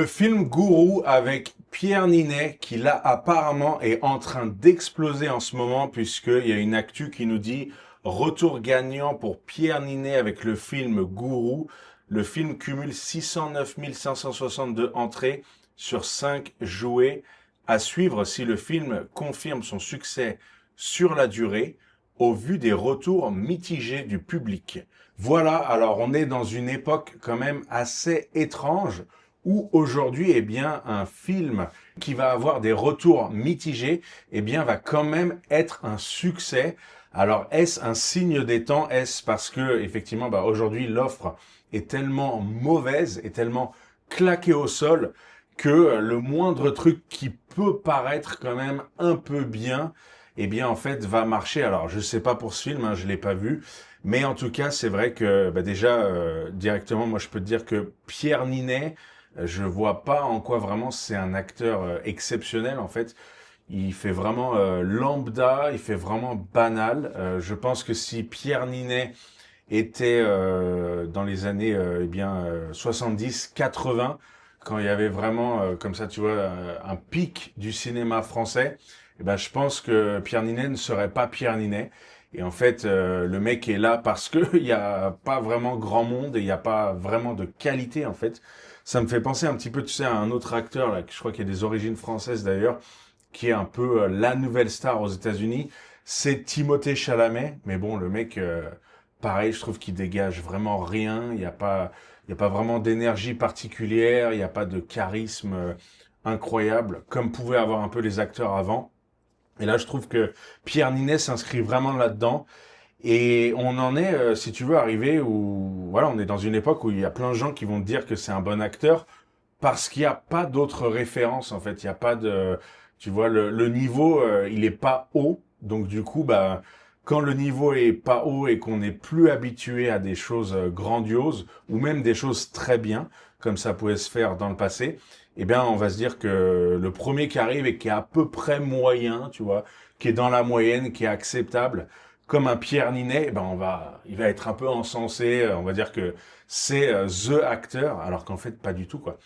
Le film Gourou avec Pierre Ninet qui là apparemment est en train d'exploser en ce moment puisqu'il y a une actu qui nous dit retour gagnant pour Pierre Ninet avec le film Gourou. Le film cumule 609 562 entrées sur 5 jouets. À suivre si le film confirme son succès sur la durée au vu des retours mitigés du public. Voilà, alors on est dans une époque quand même assez étrange où aujourd'hui, eh bien, un film qui va avoir des retours mitigés, eh bien, va quand même être un succès. Alors, est-ce un signe des temps? Est-ce parce que, effectivement, aujourd'hui, l'offre est tellement mauvaise, est tellement claquée au sol que le moindre truc qui peut paraître quand même un peu bien, eh bien, en fait, va marcher. Alors, je sais pas pour ce film, hein, je l'ai pas vu. Mais en tout cas, c'est vrai que déjà, directement, moi, je peux te dire que Pierre Ninet, je vois pas en quoi vraiment c'est un acteur exceptionnel en fait. Il fait vraiment lambda, il fait vraiment banal. Je pense que si Pierre Ninet était dans les années 70-80, quand il y avait vraiment comme ça, tu vois, un pic du cinéma français, eh ben je pense que Pierre Ninet ne serait pas Pierre Ninet. Et en fait, le mec est là parce que il y a pas vraiment grand monde et il n'y a pas vraiment de qualité en fait. Ça me fait penser un petit peu, tu sais, à un autre acteur là, que je crois qu'il a des origines françaises d'ailleurs, qui est un peu la nouvelle star aux États-Unis. C'est Timothée Chalamet, mais bon, le mec, pareil, je trouve qu'il dégage vraiment rien. Il y a pas vraiment d'énergie particulière. Il n'y a pas de charisme incroyable, comme pouvaient avoir un peu les acteurs avant. Et là, je trouve que Pierre Ninet s'inscrit vraiment là-dedans. Et on en est, si tu veux, arrivé où, voilà, on est dans une époque où il y a plein de gens qui vont te dire que c'est un bon acteur parce qu'il n'y a pas d'autres références, en fait. Il n'y a pas de, tu vois, le niveau, il est pas haut. Donc, du coup, quand le niveau est pas haut et qu'on n'est plus habitué à des choses grandioses ou même des choses très bien, comme ça pouvait se faire dans le passé, eh bien, on va se dire que le premier qui arrive et qui est à peu près moyen, tu vois, qui est dans la moyenne, qui est acceptable, comme un Pierre Ninet, il va être un peu encensé. On va dire que c'est the acteur, alors qu'en fait pas du tout quoi.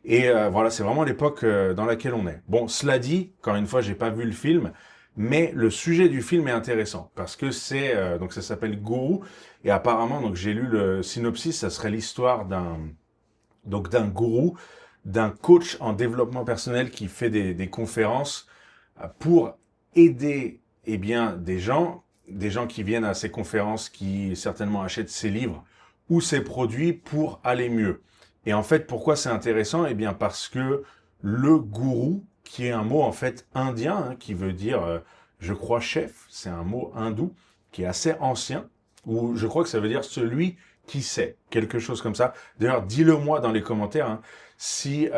Et voilà, c'est vraiment l'époque dans laquelle on est. Bon, cela dit, encore une fois, j'ai pas vu le film, mais le sujet du film est intéressant parce que c'est donc ça s'appelle Gourou et apparemment donc j'ai lu le synopsis, ça serait l'histoire d'un gourou, d'un coach en développement personnel qui fait des conférences pour aider des gens qui viennent à ces conférences, qui certainement achètent ses livres ou ses produits pour aller mieux. Et en fait, pourquoi c'est intéressant? Eh bien, parce que le gourou, qui est un mot en fait indien, hein, qui veut dire, je crois, chef, c'est un mot hindou qui est assez ancien, ou je crois que ça veut dire celui qui sait, quelque chose comme ça. D'ailleurs, dis-le moi dans les commentaires hein, si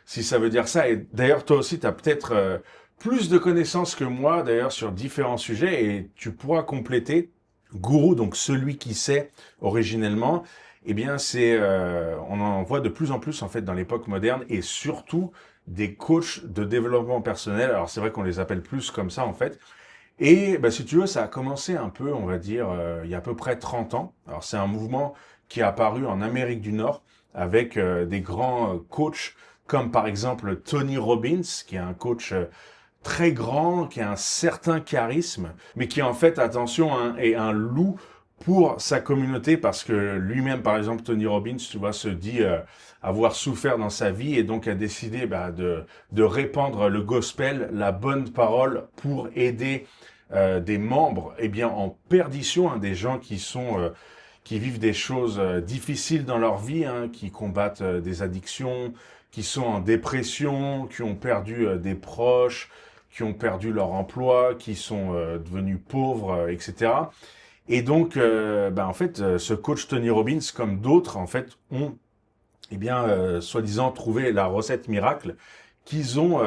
si ça veut dire ça. Et d'ailleurs, toi aussi, tu as peut-être plus de connaissances que moi, d'ailleurs, sur différents sujets, et tu pourras compléter. Gourou, donc celui qui sait originellement, eh bien, on en voit de plus en plus en fait dans l'époque moderne, et surtout des coachs de développement personnel. Alors c'est vrai qu'on les appelle plus comme ça en fait. Et si tu veux, ça a commencé un peu, on va dire, il y a à peu près 30 ans. Alors c'est un mouvement qui est apparu en Amérique du Nord avec des grands coachs comme par exemple Tony Robbins, qui est un coach très grand, qui a un certain charisme, mais qui en fait, attention, hein, est un loup pour sa communauté parce que lui-même, par exemple, Tony Robbins, tu vois, se dit avoir souffert dans sa vie et donc a décidé de répandre le gospel, la bonne parole pour aider des membres eh bien en perdition, hein, des gens qui vivent des choses difficiles dans leur vie, hein, qui combattent des addictions, qui sont en dépression, qui ont perdu des proches, qui ont perdu leur emploi, qui sont devenus pauvres, etc. Et donc, en fait, ce coach Tony Robbins, comme d'autres, en fait, ont, soi-disant, trouvé la recette miracle qu'ils ont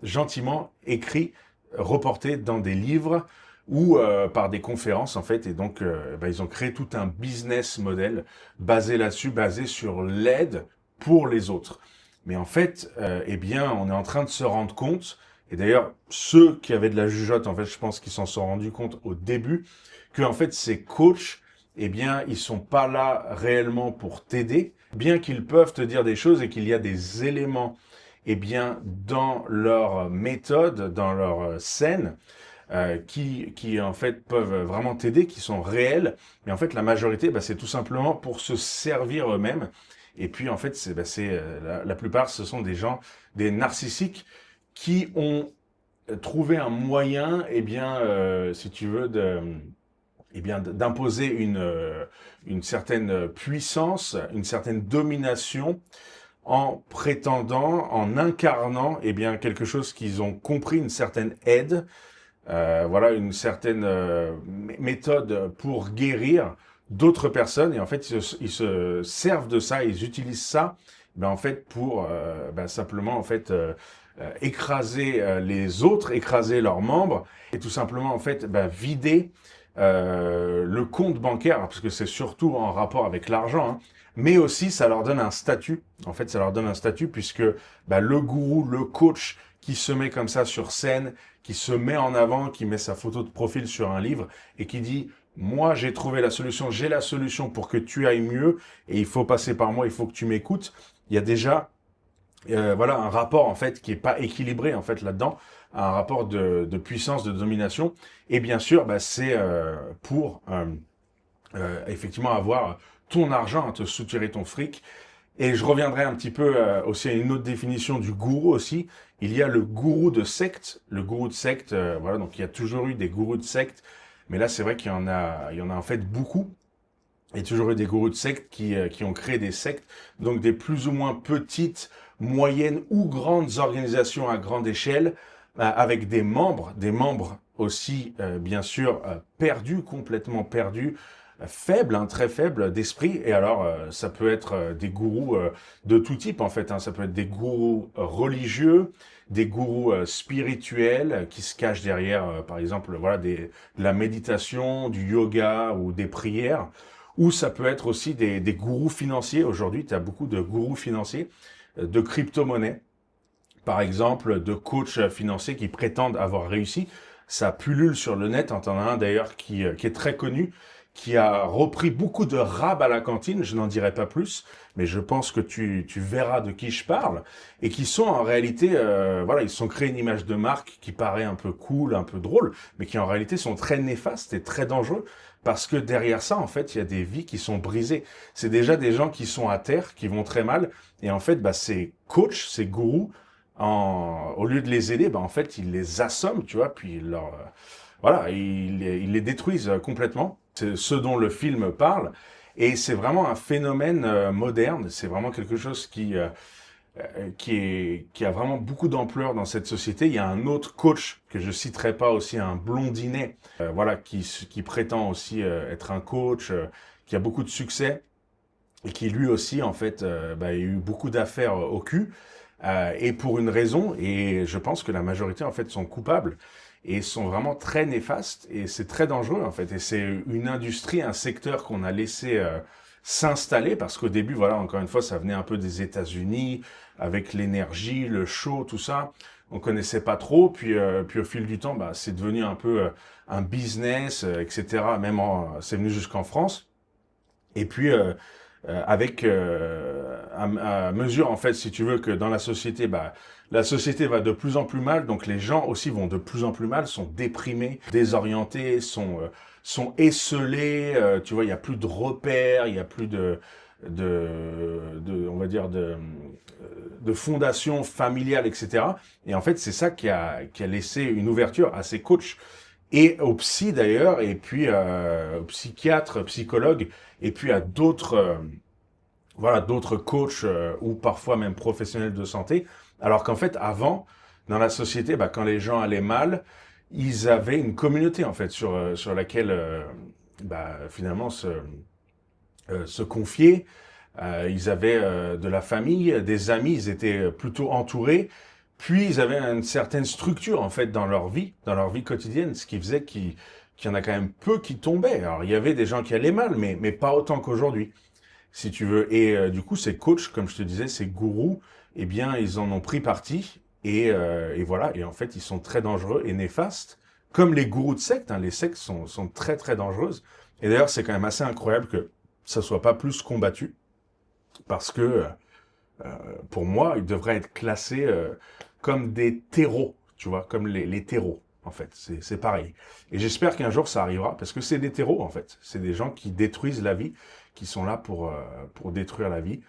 gentiment écrit, reporté dans des livres ou par des conférences, en fait. Et donc, ils ont créé tout un business model basé là-dessus, basé sur l'aide pour les autres. Mais en fait, on est en train de se rendre compte, et d'ailleurs, ceux qui avaient de la jugeote, en fait, je pense qu'ils s'en sont rendus compte au début, que en fait, ces coachs, ils sont pas là réellement pour t'aider, bien qu'ils peuvent te dire des choses et qu'il y a des éléments, eh bien, dans leur méthode, dans leur scène, qui en fait peuvent vraiment t'aider, qui sont réels, mais en fait la majorité, c'est tout simplement pour se servir eux-mêmes. Et puis en fait, la plupart, ce sont des gens, des narcissiques, qui ont trouvé un moyen, si tu veux, d'imposer une certaine puissance, une certaine domination en prétendant, en incarnant, quelque chose qu'ils ont compris, une certaine aide, voilà, une certaine méthode pour guérir d'autres personnes. Et en fait, ils se servent de ça, ils utilisent ça, en fait, pour simplement, en fait, écraser les autres, écraser leurs membres, et tout simplement, en fait, vider le compte bancaire, parce que c'est surtout en rapport avec l'argent, hein, mais aussi ça leur donne un statut. En fait, ça leur donne un statut puisque le gourou, le coach qui se met comme ça sur scène, qui se met en avant, qui met sa photo de profil sur un livre et qui dit « Moi, j'ai trouvé la solution, j'ai la solution pour que tu ailles mieux et il faut passer par moi, il faut que tu m'écoutes », il y a déjà voilà, un rapport en fait qui est pas équilibré en fait là-dedans, un rapport de puissance, de domination. Et bien sûr, c'est pour effectivement avoir ton argent, te soutirer ton fric. Et je reviendrai un petit peu aussi à une autre définition du gourou aussi. Il y a le gourou de secte. Le gourou de secte, voilà, donc il y a toujours eu des gourous de secte, mais là c'est vrai il y en a en fait beaucoup. Il y a toujours eu des gourous de secte qui ont créé des sectes, donc des plus ou moins petites, moyennes ou grandes organisations à grande échelle, avec des membres aussi, bien sûr, perdus, complètement perdus, faibles, hein, très faibles d'esprit. Et alors, ça peut être des gourous de tout type, en fait, hein. Ça peut être des gourous religieux, des gourous spirituels qui se cachent derrière, par exemple, voilà, de la méditation, du yoga ou des prières. Ou ça peut être aussi des gourous financiers. Aujourd'hui, tu as beaucoup de gourous financiers, de crypto-monnaies, par exemple, de coachs financiers qui prétendent avoir réussi. Ça pullule sur le net. T'en as un d'ailleurs qui est très connu, qui a repris beaucoup de rab à la cantine, je n'en dirai pas plus, mais je pense que tu verras de qui je parle, et qui sont en réalité, voilà, ils se sont créés une image de marque qui paraît un peu cool, un peu drôle, mais qui en réalité sont très néfastes et très dangereux, parce que derrière ça, en fait, il y a des vies qui sont brisées. C'est déjà des gens qui sont à terre, qui vont très mal, et en fait, ces coachs, ces gourous, au lieu de les aider, en fait, ils les assomment, tu vois, puis voilà, ils les détruisent complètement. C'est ce dont le film parle. Et c'est vraiment un phénomène moderne. C'est vraiment quelque chose qui a vraiment beaucoup d'ampleur dans cette société. Il y a un autre coach que je citerai pas aussi, un blondinet, voilà, qui prétend aussi être un coach, qui a beaucoup de succès et qui lui aussi, en fait, il a eu beaucoup d'affaires au cul. Et pour une raison, et je pense que la majorité, en fait, sont coupables et sont vraiment très néfastes, et c'est très dangereux, en fait. Et c'est une industrie, un secteur qu'on a laissé s'installer, parce qu'au début, voilà, encore une fois, ça venait un peu des États-Unis, avec l'énergie, le show, tout ça. On connaissait pas trop, puis au fil du temps, c'est devenu un peu un business, etc. Même c'est venu jusqu'en France. Et puis, avec à mesure, en fait, si tu veux, que dans la société, la société va de plus en plus mal, donc les gens aussi vont de plus en plus mal, sont déprimés, désorientés, sont esselés, tu vois, il y a plus de repères, il y a plus on va dire, de fondation familiale, etc. Et en fait, c'est ça qui a laissé une ouverture à ces coachs et aux psy d'ailleurs, et puis aux psychiatres, psychologues, et puis à d'autres voilà, d'autres coachs ou parfois même professionnels de santé. Alors qu'en fait, avant, dans la société, quand les gens allaient mal, ils avaient une communauté en fait sur laquelle finalement se confier. Ils avaient de la famille, des amis, ils étaient plutôt entourés. Puis ils avaient une certaine structure en fait dans leur vie quotidienne, ce qui faisait qu'il y en a quand même peu qui tombaient. Alors il y avait des gens qui allaient mal, mais pas autant qu'aujourd'hui, si tu veux. Et du coup, ces coachs, comme je te disais, ces gourous, eh bien, ils en ont pris parti. Et voilà. Et en fait, ils sont très dangereux et néfastes, comme les gourous de sectes. Hein. Les sectes sont très très dangereuses. Et d'ailleurs, c'est quand même assez incroyable que ça soit pas plus combattu. parce que pour moi, ils devraient être classés comme des terreaux, tu vois, comme les terreaux, en fait. C'est pareil. Et j'espère qu'un jour, ça arrivera, parce que c'est des terreaux, en fait. C'est des gens qui détruisent la vie, qui sont là pour détruire la vie,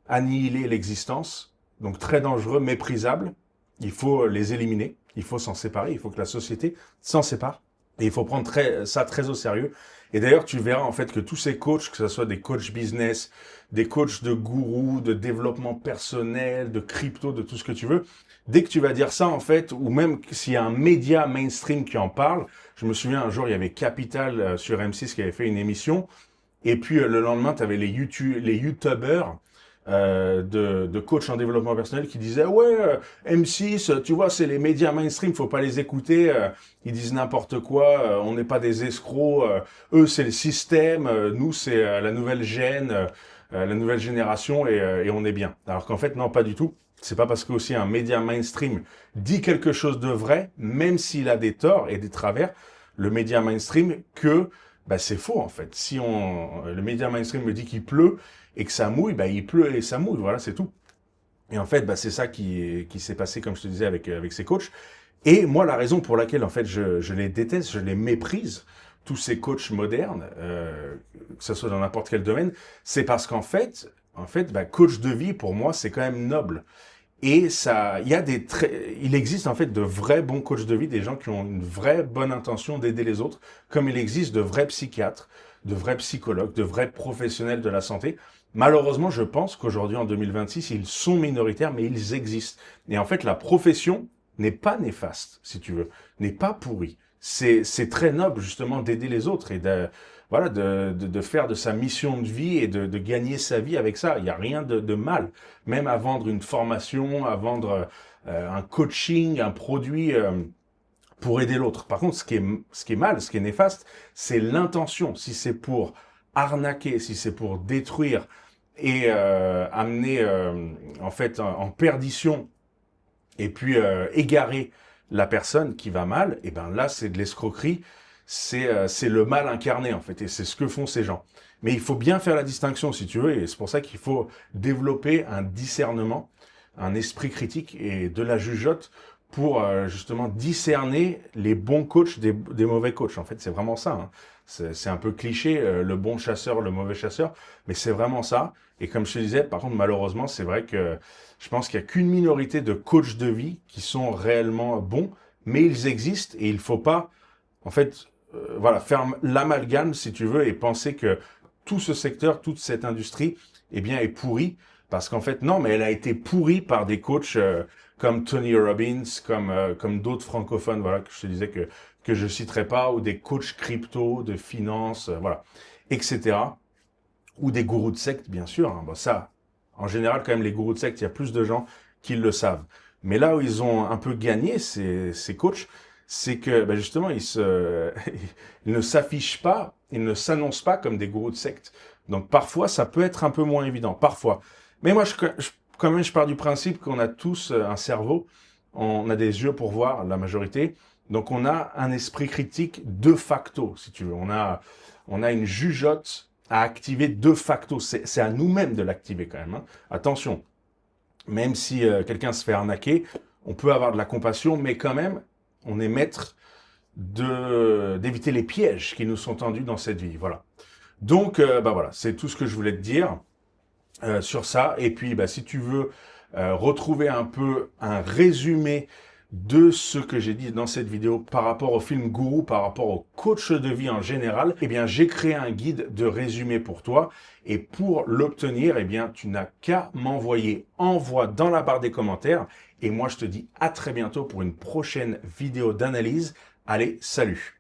annihiler l'existence, donc très dangereux, méprisable. Il faut les éliminer, il faut s'en séparer, il faut que la société s'en sépare. Et il faut prendre ça très au sérieux. Et d'ailleurs, tu verras en fait que tous ces coachs, que ce soit des coachs business, des coachs de gourous, de développement personnel, de crypto, de tout ce que tu veux, dès que tu vas dire ça en fait, ou même s'il y a un média mainstream qui en parle, je me souviens un jour, il y avait Capital sur M6 qui avait fait une émission, et puis le lendemain, tu avais les YouTubers de coach en développement personnel qui disaient ouais M6 tu vois c'est les médias mainstream faut pas les écouter ils disent n'importe quoi on n'est pas des escrocs eux c'est le système nous c'est la nouvelle la nouvelle génération et on est bien alors qu'en fait non pas du tout c'est pas parce que aussi un média mainstream dit quelque chose de vrai même s'il a des torts et des travers le média mainstream que bah, c'est faux en fait si le média mainstream me dit qu'il pleut et que ça mouille, bah, il pleut et ça mouille, voilà, c'est tout. Et en fait, bah, c'est ça qui s'est passé, comme je te disais, avec ces coachs. Et moi, la raison pour laquelle, en fait, je les déteste, je les méprise, tous ces coachs modernes, que ce soit dans n'importe quel domaine, c'est parce qu'en fait, bah, coach de vie, pour moi, c'est quand même noble. Et ça, il existe en fait de vrais bons coachs de vie, des gens qui ont une vraie bonne intention d'aider les autres, comme il existe de vrais psychiatres, de vrais psychologues, de vrais professionnels de la santé. Malheureusement, je pense qu'aujourd'hui, en 2026, ils sont minoritaires, mais ils existent. Et en fait, la profession n'est pas néfaste, si tu veux, n'est pas pourrie. C'est très noble, justement, d'aider les autres et voilà, de faire de sa mission de vie et de gagner sa vie avec ça. Il n'y a rien de mal. Même à vendre une formation, à vendre un coaching, un produit pour aider l'autre. Par contre, ce qui est mal, ce qui est néfaste, c'est l'intention. Si c'est pour arnaquer, si c'est pour détruire et amener en fait en perdition et puis égarer la personne qui va mal, et ben là c'est de l'escroquerie, c'est le mal incarné en fait, et c'est ce que font ces gens. Mais il faut bien faire la distinction si tu veux, et c'est pour ça qu'il faut développer un discernement, un esprit critique et de la jugeote pour justement discerner les bons coachs des mauvais coachs. En fait, c'est vraiment ça. Hein. C'est un peu cliché, le bon chasseur, le mauvais chasseur, mais c'est vraiment ça. Et comme je te disais, par contre, malheureusement, c'est vrai que je pense qu'il n'y a qu'une minorité de coachs de vie qui sont réellement bons, mais ils existent et il faut pas, en fait, voilà, faire l'amalgame, si tu veux, et penser que tout ce secteur, toute cette industrie, eh bien, est pourrie. Parce qu'en fait, non, mais elle a été pourrie par des coachs comme Tony Robbins, comme d'autres francophones, voilà, que je te disais que je citerai pas, ou des coachs crypto, de finance, voilà, etc. Ou des gourous de secte, bien sûr. Hein. Bon, ça, en général, quand même, les gourous de secte, il y a plus de gens qui le savent. Mais là où ils ont un peu gagné, ces coachs, c'est que ben justement, ils ne s'affichent pas, ils ne s'annoncent pas comme des gourous de secte. Donc parfois, ça peut être un peu moins évident, parfois. Mais moi, quand même, je pars du principe qu'on a tous un cerveau, on a des yeux pour voir, la majorité. Donc on a un esprit critique de facto, si tu veux. On a une jugeote à activer de facto. C'est à nous-mêmes de l'activer quand même. Hein. Attention, même si quelqu'un se fait arnaquer, on peut avoir de la compassion, mais quand même, on est maître d'éviter les pièges qui nous sont tendus dans cette vie. Voilà. Donc, bah voilà, c'est tout ce que je voulais te dire sur ça. Et puis, bah, si tu veux retrouver un peu un résumé de ce que j'ai dit dans cette vidéo par rapport au film Gourou, par rapport au coach de vie en général, eh bien, j'ai créé un guide de résumé pour toi. Et pour l'obtenir, eh bien, tu n'as qu'à m'envoyer envoi dans la barre des commentaires. Et moi, je te dis à très bientôt pour une prochaine vidéo d'analyse. Allez, salut!